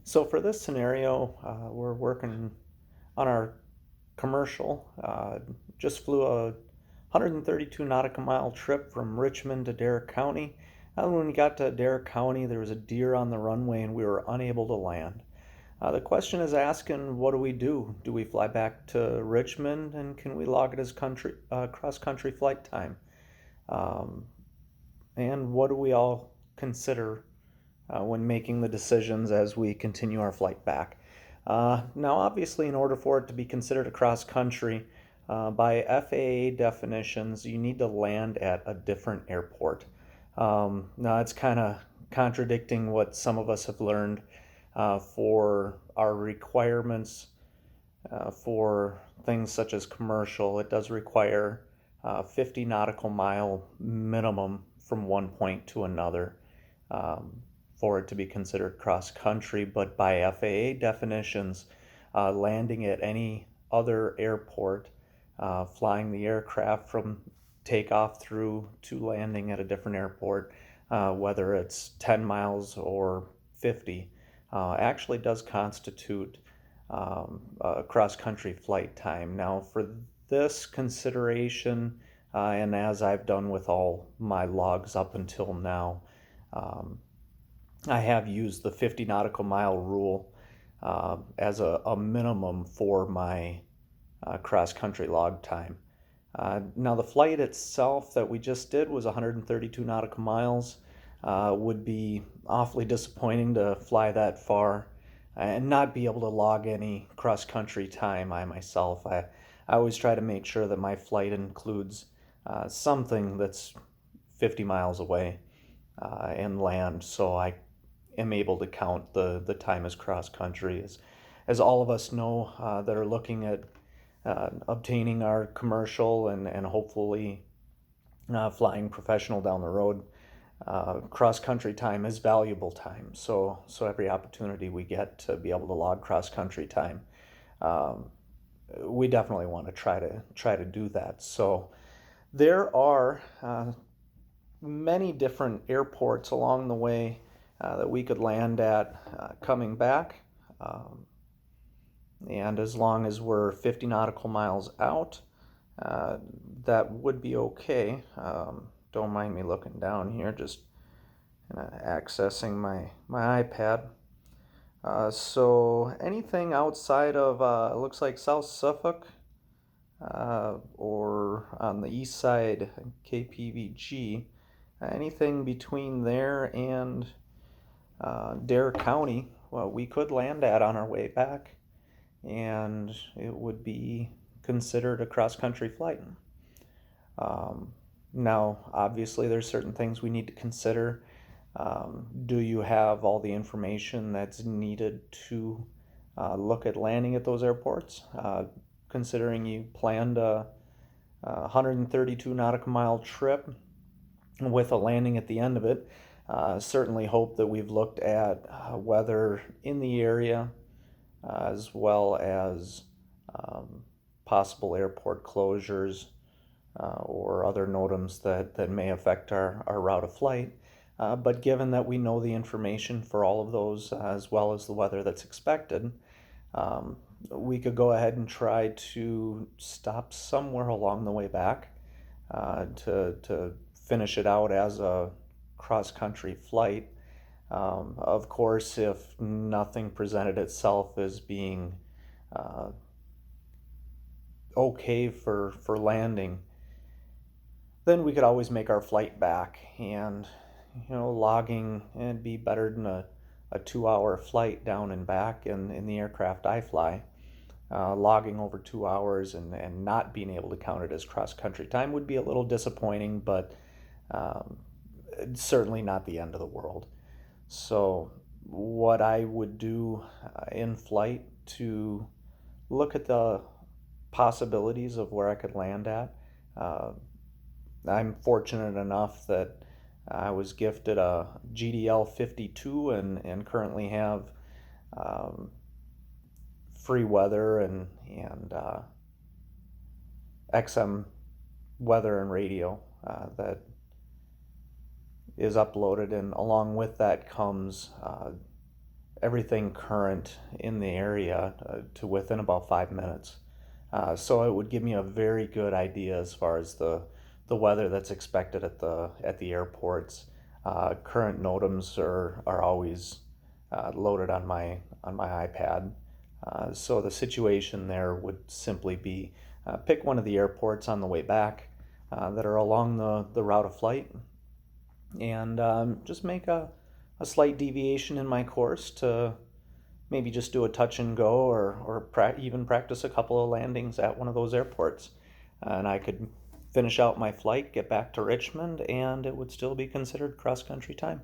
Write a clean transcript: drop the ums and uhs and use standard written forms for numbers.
So for this scenario, we're working on our commercial. Just flew a 132 nautical mile trip from Richmond to Dare County. When we got to Dare County, there was a deer on the runway and we were unable to land. The question is asking, what do we do? Do we fly back to Richmond and can we log it as cross country flight time? Um, and what do we all consider when making the decisions as we continue our flight back? Now, obviously, in order for it to be considered a cross country, by FAA definitions, you need to land at a different airport. Now, it's kind of contradicting what some of us have learned for our requirements for things such as commercial. It does require 50 nautical mile minimum from one point to another. For it to be considered cross country, but by FAA definitions, landing at any other airport, flying the aircraft from takeoff through to landing at a different airport, whether it's 10 miles or 50, actually does constitute a cross country flight time. Now, for this consideration, and as I've done with all my logs up until now, um, I have used the 50 nautical mile rule as a minimum for my cross country log time. Now, the flight itself that we just did was 132 nautical miles. Would be awfully disappointing to fly that far and not be able to log any cross country time. I always try to make sure that my flight includes something that's 50 miles away and land, so I am able to count the time as cross country. As all of us know that are looking at obtaining our commercial and hopefully flying professional down the road, cross country time is valuable time. So every opportunity we get to be able to log cross country time, um, we definitely want to try to do that. So there are many different airports along the way that we could land at coming back. Um, and as long as we're 50 nautical miles out, uh, that would be okay. Don't mind me looking down here, just accessing my iPad. So anything outside of, it looks like South Suffolk or on the east side, KPVG, anything between there and Dare County, well, we could land at on our way back, and it would be considered a cross country flight. Um, Now, obviously, there's certain things we need to consider. Do you have all the information that's needed to look at landing at those airports? Considering you planned a 132 nautical mile trip with a landing at the end of it, certainly hope that we've looked at weather in the area as well as possible airport closures or other NOTAMs that may affect our route of flight. But given that we know the information for all of those as well as the weather that's expected, um, we could go ahead and try to stop somewhere along the way back to finish it out as a cross-country flight. Of course, if nothing presented itself as being uh, okay for landing, then we could always make our flight back. And logging, it'd be better than a 2 hour flight down and back in the aircraft I fly. Logging over 2 hours and not being able to count it as cross country time would be a little disappointing, but um, it's certainly not the end of the world. So, what I would do in flight to look at the possibilities of where I could land at. Uh, I'm fortunate enough that I was gifted a GDL 52 and currently have um, free weather and XM weather and radio that is uploaded, and along with that comes everything current in the area to within about 5 minutes. So it would give me a very good idea as far as the weather that's expected at the airports. Current NOTAMs are always loaded on my iPad. So the situation there would simply be pick one of the airports on the way back that are along the route of flight, and just make a slight deviation in my course to maybe just do a touch and go, or even practice a couple of landings at one of those airports. And I could finish out my flight, get back to Richmond, and it would still be considered cross country time.